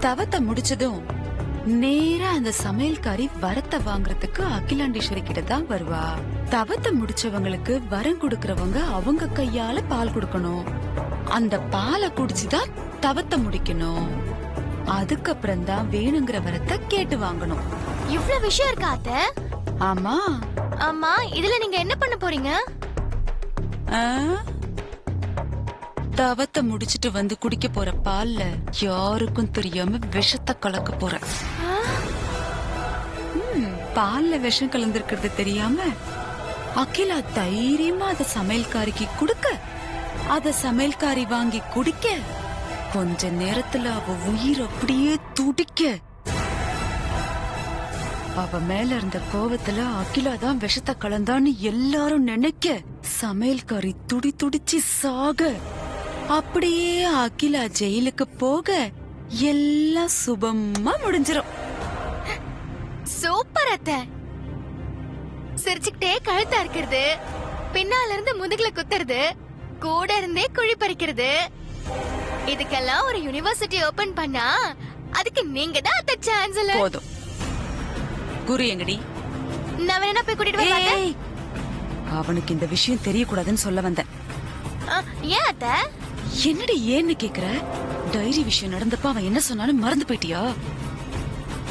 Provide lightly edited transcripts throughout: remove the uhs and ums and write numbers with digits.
தவத்தை முடிச்சதும் நேரா அந்த சமையல்காரி வரத்தை வாங்குறதுக்கு அகிலாண்டேஸ்வரி கிட்ட தான் வருவா. தவத்தை முடிச்சவங்களுக்கு வரம் கொடுக்கறவங்க அவங்க கையால பால் கொடுக்கணும். அந்த பாலை குடிச்சுதான் தவத்தை முடிக்கணும். அதுக்கப்புறம் தான் வேணுங்கிற வரத்தை கேட்டு வாங்கணும். இவ்வளவு விஷயம் இருக்கா அத்தை? ஆமா. ஆமா, இதுல நீங்க என்ன பண்ண போறீங்க? தவத்தை முடிச்சிட்டு வந்து குடிக்க போற பால்ல யாருக்கும் தெரியாம விஷத்தை கலக்க போறேன். பால்ல விஷம் கலந்திருக்கிறது தெரியாம அகிலா தைரியமா அத சமையல்காரிக்கு கொடுக்க, அத சமையல்காரி வாங்கி குடிக்க, கொஞ்ச நேரத்துல அவ உயிர் அப்படியே துடிக்க, அவ மேல இருந்த கோவத்துல அகிலா தான் விஷத்தை கலந்தான்னு எல்லாரும் நினைக்க, சமையல்காரி துடி துடிச்சு சாக, அப்படியே அகிலா ஜெயிலுக்கு போக எல்லாம் சுபமா முடிஞ்சிரும். சூப்பர் அத்தை. சிரிச்சுக்கிட்டே கழுத்தா இருக்கிறது, பின்னால இருந்து முதுகுல குத்துறது, கூட இருந்தே குழி பறிக்கிறது, இதுக்கெல்லாம் ஒரு யுனிவர்சிட்டி ஓபன் பண்ணா அதுக்கு நீங்க தான் அத்தை சான்சலர். போதும். குரு எங்கடி? நான் வேணா போய் கூட்டிட்டு வரேன். ஏய், அவனுக்கு இந்த விஷயம் தெரியக்கூடாதுன்னு சொல்ல வந்தேன். ஏன் அத்தை? என்னடி ஏன்னு கேக்குற? டைரி விஷயம் நடந்தப்ப அவன் என்ன சொன்னாலும் மறந்து போயிட்டியா?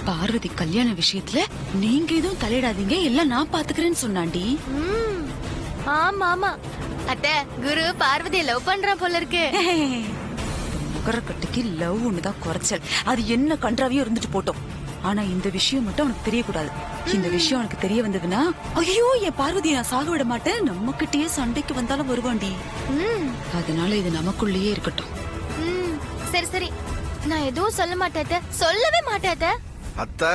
பார்வதி கல்யாண விஷயத்துல நீங்க எதுவும் தலையிடாதீங்க, எல்லாம் நான் பாத்துக்கிறேன்னு சொன்னாண்டி. ஆமா ஆமா அத்தை, குரு பார்வதியை லவ் பண்றான் போல இருக்கு. முகரக்கட்டுக்கு லவ் ஒண்ணுதான் குறைச்சல். அது என்ன கன்றாவியோ இருந்துட்டு போட்டோம். ஆனா இந்த விஷயம் மட்டும் அவனுக்கு தெரியக்கூடாது. இந்த விஷயம் அவனுக்கு தெரிய வந்ததுன்னா, ஐயோ என் பார்வதியை நான் சாக விட மாட்டேன், நம்ம கிட்டயே சண்டைக்கு வந்தாலும் வருவாண்டி. அதனால இது நமக்குள்ளேயே இருக்கட்டும். சரி சரி, நான் எதுவும் சொல்ல மாட்டேன் அத்தை, சொல்லவே மாட்டேன் அத்தை. அத்தை.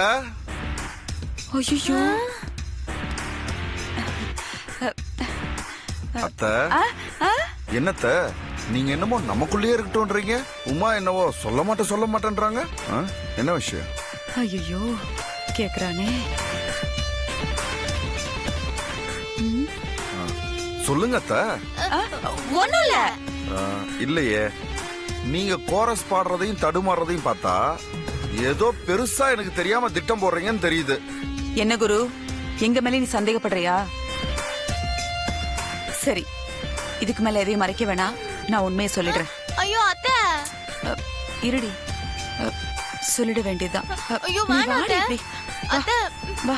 ஐயோ அத்தை, என்னத்த நீங்க என்னமோ நமக்குள்ளேயே இருக்கட்டும்ன்றீங்க, உமா என்னவோ சொல்ல மாட்டேன்றாங்க. என்ன விஷயம்? ஐயோ கேக்குறானே. சொல்லுங்க அத்தை. ஒண்ணும் இல்ல. இல்லையே, நீங்க கோரஸ் பாடுறதையும் தடுமாறதையும் பார்த்தா ஏதோ பெருசா எனக்கு தெரியாம திட்டம் போடுறீங்கன்னு தெரியுது. என்ன குரு, எங்க மேல நீ சந்தேகப்படுறியா? சரி, இதுக்கு மேல எதையும் மறைக்க வேணாம், நான் உண்மையை சொல்லிடுறேன். ஐயோ அத்தை. இருடி, சொல்லிட வேண்டியதுதான். ஐயோ நீ வேணாம் வாடி அத்தை. இப்படி. அத்தை. வா,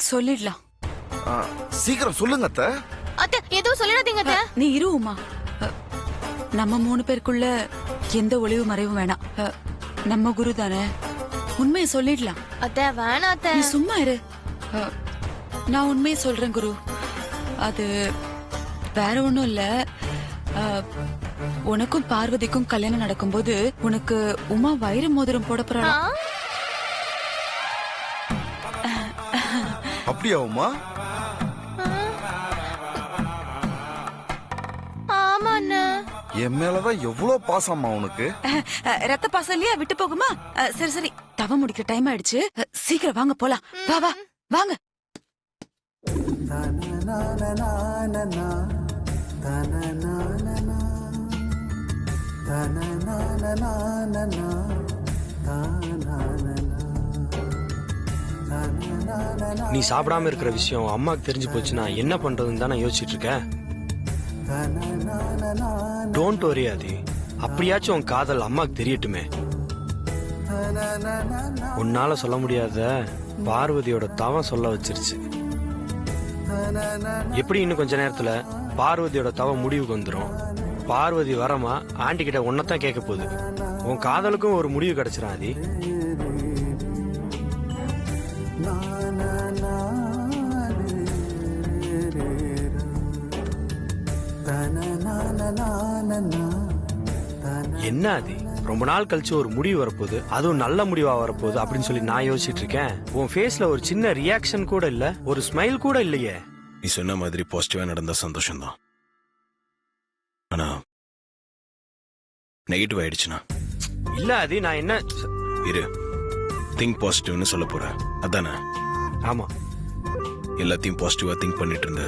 சொல்லிடலாம். சீக்கிரம் சொல்லுங்க அத்தை. அத்தை எதுவும் சொல்லிடாதீங்க அத்தை. நீ இரு உமா. நம்ம 3 பேருக்குள்ள எந்த ஒளிவு மறைவும் வேணாம். நம்ம குரு தானே, உண்மையை சொல்லிடலாம். அத்தை வேணாம் அத்தை. நீ சும்மா இரு. நான் உண்மையை சொல்றேன் குரு. அது வேற ஒண்ணும் இல்ல. உனக்கும் பார்வதிக்கும் கல்யாணம் நடக்கும்போது உனக்கு உமா வைர மோதிரம் போட போறா. அப்படியா உமா? ஆமா அண்ணா. என் மேலதான் எவ்வளவு பாசமா உனக்கு. ரத்த பாசம் இல்லையா, விட்டு போகுமா? சரி சரி, தவ முடிக்கிற டைம் ஆயிடுச்சு, சீக்கிரம் வாங்க போலாம். வா வா வாங்க. நீ சாப்பிடாம இருக்கிற விஷயம் அம்மாக்கு தெரிஞ்சு போச்சுன்னா என்ன பண்றதுன்னு தான் நான் யோசிச்சுட்டு இருக்கேன். டோன்ட் வரி ஆதி, அப்படியாச்சும் உன் காதல் அம்மாக்கு தெரியட்டுமே. உன்னால சொல்ல முடியாத பார்வதியோட தவம் சொல்ல வச்சிருச்சு. எப்படி இன்னும் கொஞ்ச நேரத்துல பார்வதியோட தவம் முடிவுக்கு வந்துடும். பார்வதி வரமா ஆண்டி கிட்ட உன்னதான் கேட்க போகுது. உன் காதலுக்கும் ஒரு முடிவு கிடைச்சிடும் ஆதி. என்ன ஆதி, ரொம்ப நாள் கழிச்சு ஒரு முடிவு வரப்போகுது, அதுவும் நல்ல முடிவா வரப்போகுது அப்படின்னு சொல்லி நான் யோசிச்சுட்டு இருக்கேன். உன் ஃபேஸ்ல ஒரு சின்ன ரியாக்ஷன் கூட இல்ல, ஒரு ஸ்மைல் கூட இல்லையே. நீ சொன்ன மாதிரி பாசிட்டிவா நடந்த சந்தோஷம் தான், ஆனா நெகட்டிவ் ஆயிடுச்சுனா இல்ல ஆதி, நான் என்ன இரு, திங்க் பாசிட்டிவ்னு சொல்ல போறேன் அதானே? ஆமா, எல்லாத்தையும் பாசிட்டிவா திங்க் பண்ணிட்டு இருந்த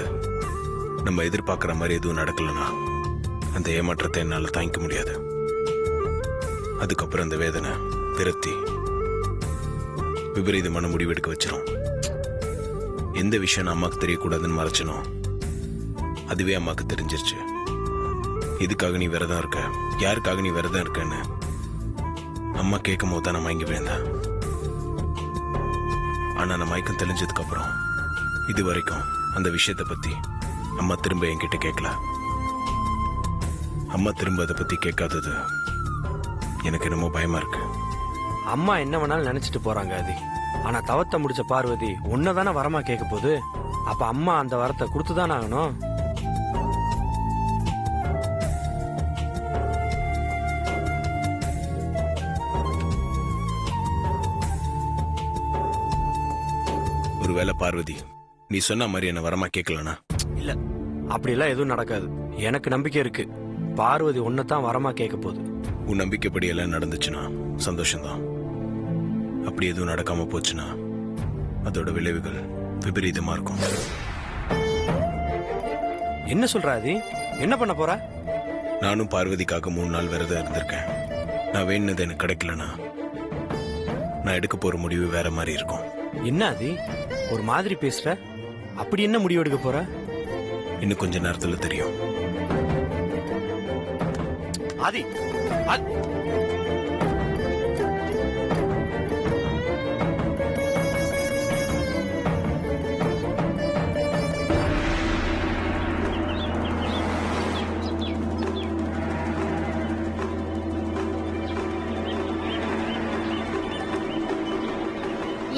நம்ம எதிர்பார்க்கிற மாதிரி எதுவும் நடக்கலனா அந்த ஏமாற்றத்தை என்னால தாங்கிக்க முடியாது. அதுக்கப்புறம் அந்த வேதனை விரக்தி விபரீதமான முடிவெடுக்க வச்சிரும். எந்த விஷயம் நான் அம்மாக்கு தெரியக்கூடாதுன்னு மறைச்சனோ அதுவே அம்மாக்கு தெரிஞ்சிருச்சு. எதுக்காக நீ விரதம் இருக்க, யாருக்காக நீ விரதம் இருக்கன்னு அம்மா கேட்கும் போது தான் நான் மயங்கி விழுந்தேன். ஆனா நான் மயக்கம் தெளிஞ்சதுக்கு அப்புறம் இது வரைக்கும் அந்த விஷயத்தை பத்தி அம்மா திரும்ப என்கிட்ட கேட்கல. அம்மா திரும்ப அதை பத்தி கேட்காதது எனக்கு என்னமோ பயமா இருக்கு. அம்மா என்ன வேணாலும் நினைச்சிட்டு போறாங்க ஆதி. ஆனா தவத்தை முடிச்ச பார்வதி உன்னதானே வரமா கேட்க போகுது. அப்ப அம்மா அந்த வரத்தை கொடுத்துதானே ஆகணும். ஒருவேளை பார்வதி நீ சொன்ன மாதிரி என்ன வரமா கேட்கலனா? இல்ல, அப்படியெல்லாம் எதுவும் நடக்காது. எனக்கு நம்பிக்கை இருக்கு. பார்வதி உன்னதான் வரமா கேட்க போகுது. உன் நம்பிக்கைப்படி எல்லாம் நடந்துச்சுன்னா சந்தோஷம்தான். அப்படி எதுவும் நடக்காம போச்சுன்னா அதோட விளைவுகள் விபரீதமா இருக்கும். என்ன சொல்ற ஆதி? என்ன பண்ண போற? நானும் பார்வதிக்காக 3 நாள் விரதம் இருந்திருக்கேன். நான் வேணுனது எனக்கு கிடைக்கலனா நான் எடுக்க போற முடிவு வேற மாதிரி இருக்கும். என்ன ஆதி ஒரு மாதிரி பேசுற? அப்படி என்ன முடிவு எடுக்க போற? இன்னும் கொஞ்ச நேரத்துல தெரியும். ஆதி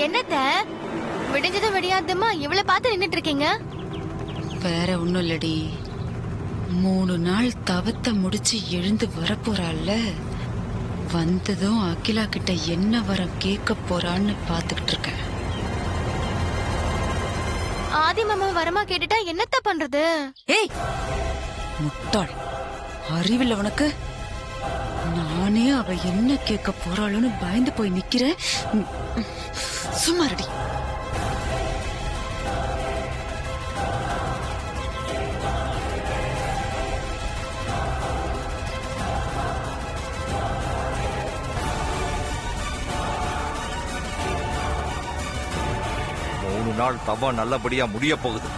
என்னத்த விடிஞ்சதும் விடியாதமா இவ்வளவு பார்த்து நின்னுட்டு இருக்கீங்க? வேற ஒண்ணும் இல்லடி, 3 நாள் தவத்தை முடிச்சு எழுந்து வரப்போறாள்ல, வந்ததும் அகிலா கிட்ட என்ன வரம் கேட்க போறான்னு பாத்துக்கிட்டு இருக்கேன். ஆதி மாமா வரமா கேட்டுட்டா என்னத்த பண்றது? ஏய் முட்டாள், அறிவில்ல உனக்கு? நானே அவ என்ன கேட்க போறாளோன்னு பயந்து போய் நிக்கிறேன். சும்மாரடி. நாள் தவம் நல்லபடியா முடிய போகுது.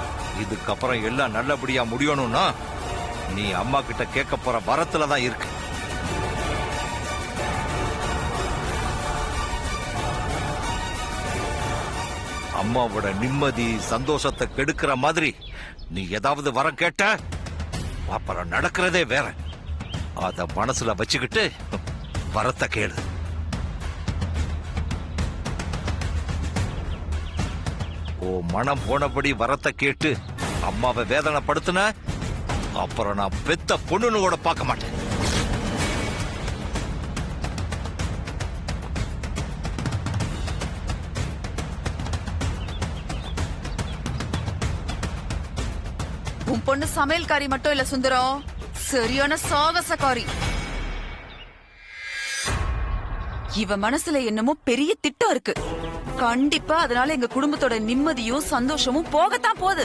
இதுக்கப்புறம் எல்லாம் நல்லபடியா முடியணும்னா நீ அம்மா கிட்ட கேட்க போற வரத்துல தான் இருக்கு. அம்மாவோட நிம்மதி சந்தோஷத்தை கெடுக்கிற மாதிரி நீ ஏதாவது வரம் கேட்ட அப்புறம் நடக்கிறதே வேற. அத மனசுல வச்சுக்கிட்டு வரத்தை கேளு. ஓ மனம் போனபடி வரத்தை கேட்டு அம்மாவை வேதனைப்படுத்தின அப்புறம் நான் பெத்த பொண்ணுன்னு கூட பார்க்க மாட்டேன். உன் பொண்ணு சமையல்காரி மட்டும் இல்ல சுந்தரம், சரியான சாகசக்காரி. இவ மனசுல என்னமோ பெரிய திட்டம் இருக்கு. கண்டிப்பா அதனால எங்க குடும்பத்தோட நிம்மதியும் சந்தோஷமும் போகத்தான் போகுது.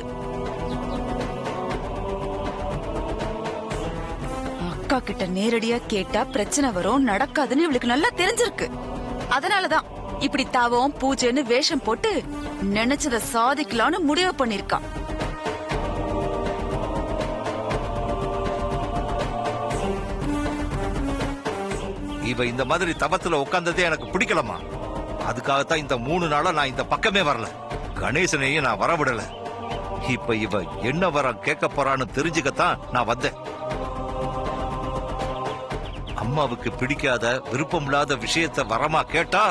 அக்கா கிட்ட நேரடியா கேட்டா பிரச்சனை வரும், நடக்காதுன்னு இவளுக்கு நல்லா தெரிஞ்சிருக்கு. அதனாலதான் இப்படி தவம் பூஜைன்னு வேஷம் போட்டு நினைச்சத சாதிக்கலாம்னு முடிவு பண்ணிருக்கா. இவ இந்த மாதிரி தவத்துல உட்கார்ந்ததே எனக்கு பிடிக்கலமா. அதுக்காகத்தான் இந்த 3 நாளா நான் இந்த பக்கமே வரல. கணேசனையும் நான் வரவிடல. இப்ப இவ என்ன வரம் கேட்க போறான்னு தெரிஞ்சுக்கத்தான் நான் வந்தேன். அம்மாவுக்கு பிடிக்காத விருப்பமில்லாத விஷயத்த வரமா கேட்டா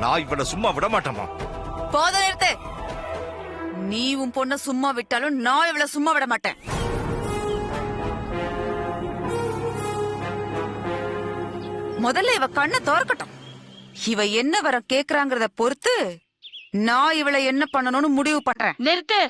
நான் இவளை சும்மா விட மாட்டேமா. போத நிறுத்து. நீ உன் பொண்ண சும்மா விட்டாலும் நான் இவள சும்மா விட மாட்டேன். முதல்ல இவ கண்ணை திறக்கட்டும். இவ என்ன வர கேக்குறாங்கறத பொறுத்து நான் இவளை என்ன பண்ணணும்னு முடிவு பண்றேன். நிறுத்து.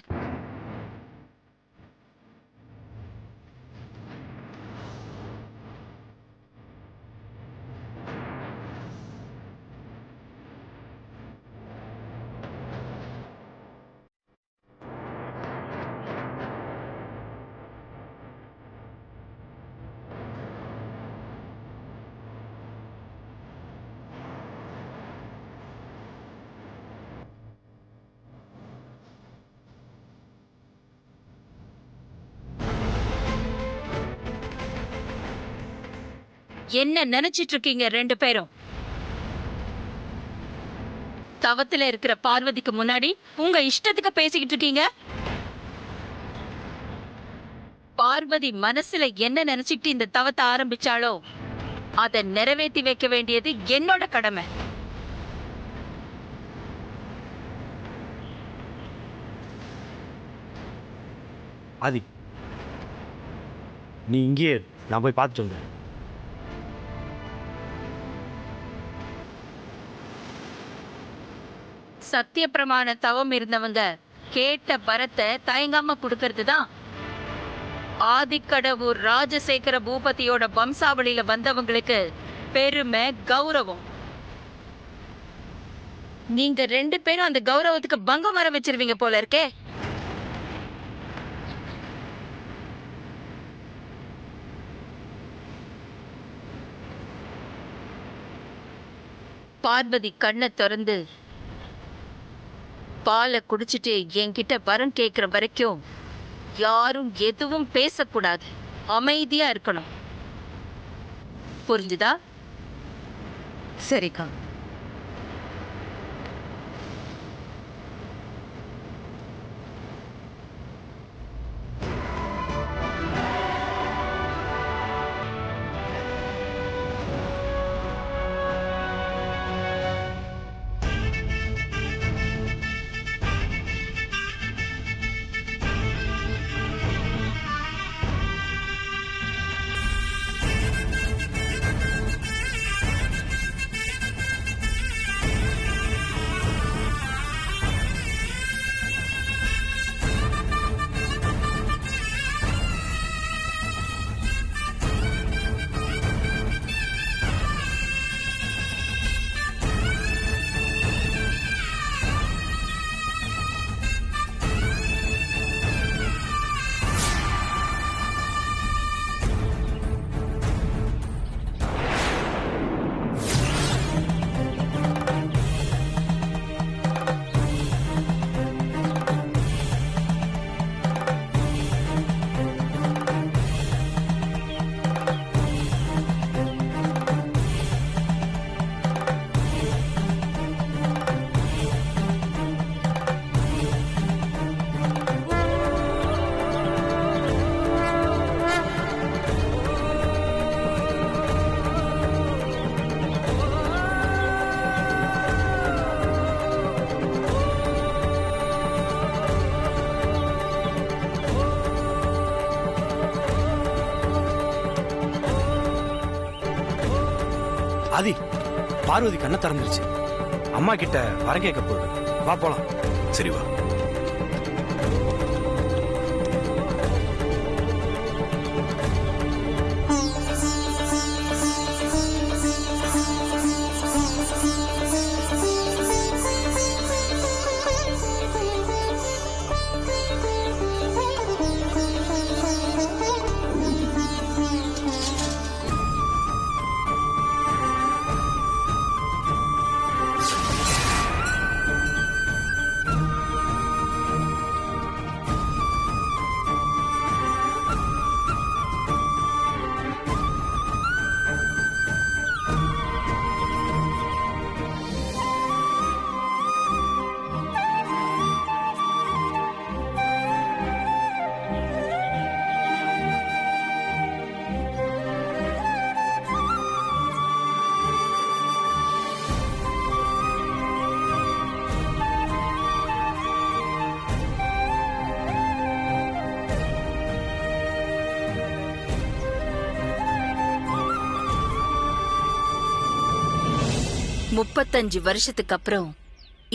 என்ன நினைச்சிட்டு இருக்கீங்க ரெண்டு பேரும்? தவத்துல இருக்கிற பார்வதிக்கு முன்னாடி உங்க இஷ்டத்துக்கு பேசிக்கிட்டு இருக்கீங்க. பார்வதி மனசுல என்ன நினைச்சிட்டு இந்த தவத்தை ஆரம்பிச்சாலோ அதை நிறைவேற்றி வைக்க வேண்டியது என்னோட கடமை. ஆதி, நீ இங்கே இரு. நான் போய் பார்த்துட்டு வந்தேன். சத்திய பிரமாண தவம் இருந்தவங்க கேட்ட வரத்தை தயங்காம கொடுக்கறது தான் ஆதிக்கடவுர் ராஜசேகர பூபதியோட வம்சாவளியில வந்தவங்களுக்கு பெருமை, கௌரவம். நீங்க ரெண்டு பேரும் அந்த கௌரவத்துக்கு பங்கம் வர வச்சிருவீங்க போல இருக்கே. பார்வதி கண்ணை திறந்து பாலை குடிச்சிட்டு என்கிட்ட வரம் கேட்கிற வரைக்கும் யாரும் எதுவும் பேசக்கூடாது, அமைதியா இருக்கணும். புரிஞ்சுதா? சரிக்கா. ஆதி, பார்வதி கண்ணை திறந்துருச்சு. அம்மா கிட்ட வர கேட்க போகுது. வா போலாம். சரி வா. முப்பத்தஞ்சு வருஷத்துக்கு அப்புறம்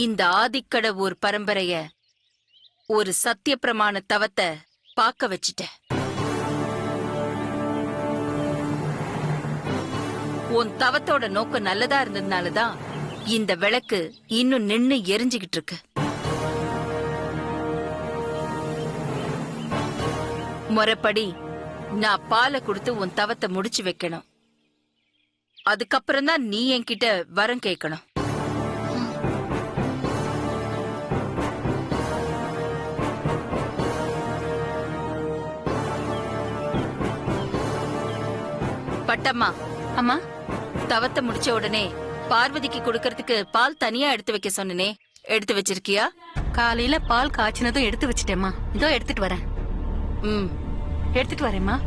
இந்த ஆதிக்கடவுர் பரம்பரைய ஒரு சத்திய பிரமாண தவத்தை பார்க்க வச்சிட்டேன். உன் தவத்தோட நோக்கம் நல்லதா இருந்ததுனாலதான் இந்த விளக்கு இன்னும் நின்னு எரிஞ்சுகிட்டு இருக்கு. முறைப்படி நான் பாலை கொடுத்து உன் தவத்தை முடிச்சு வைக்கணும். அதுக்கப்புறம் தான் நீ என்கிட்ட வரம் கேட்கணும். பட்டம்மா, அம்மா, தவத்தை முடிச்ச உடனே பார்வதிக்கு கொடுக்கறதுக்கு பால் தனியா எடுத்து வைக்க சொன்னனே, எடுத்து வச்சிருக்கியா? காலையில பால் காய்ச்சினதும் எடுத்து வச்சிட்டேம்மா. இதோ எடுத்துட்டு வரேன். எடுத்துட்டு வரேம்மா.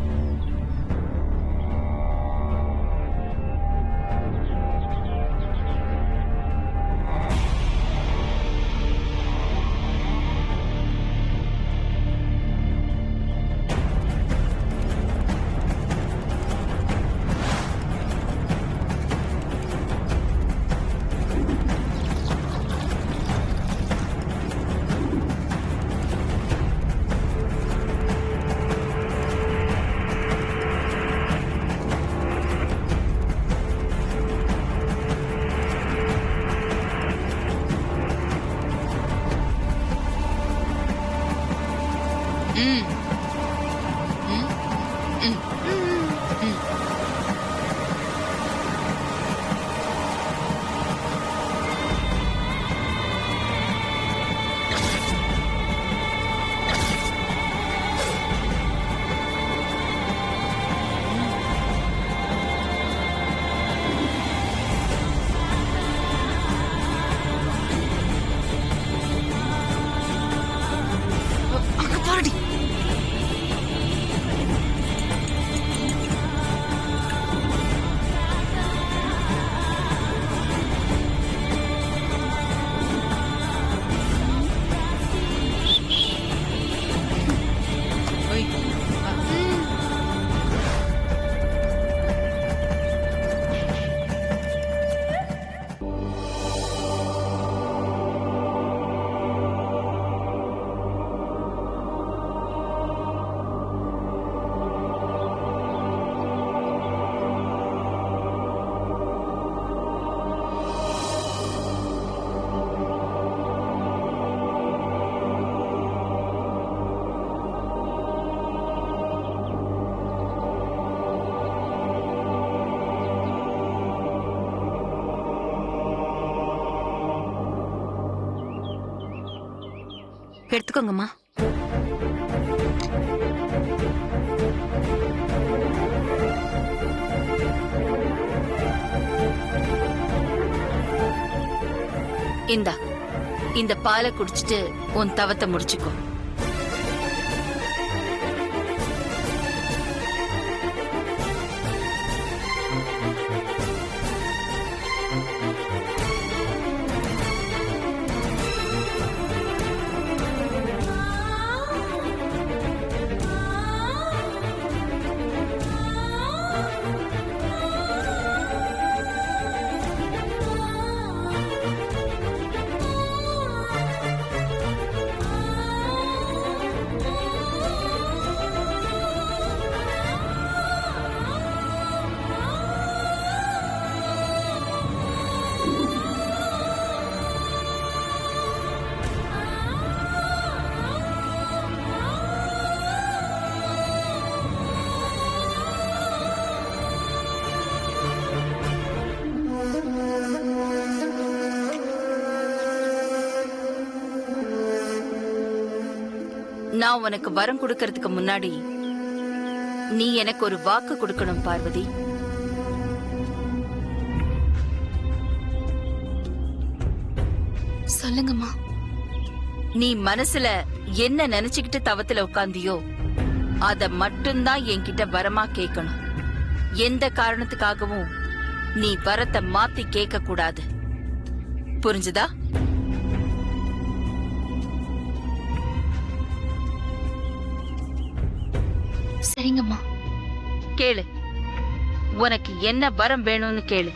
எடுத்துக்கோங்கம்மா. இந்தா, இந்த பாலை குடிச்சிட்டு உன் தவத்தை முடிச்சுக்கோ. நான் உனக்கு வரம் கொடுக்கறதுக்கு முன்னாடி நீ எனக்கு ஒரு வாக்கு கொடுக்கணும் பார்வதி. சொல்லுங்கம்மா. நீ மனசுல என்ன நினைச்சுக்கிட்டு தவத்துல உட்கார்ந்தியோ அத மட்டும்தான் என்கிட்ட வரமா கேட்கணும். எந்த காரணத்துக்காகவும் நீ வரத்தை மாத்தி கேட்க கூடாது. புரிஞ்சுதா? சரிங்கம்மா. கேளு, உனக்கு என்ன வரம் வேணும்னு கேளு.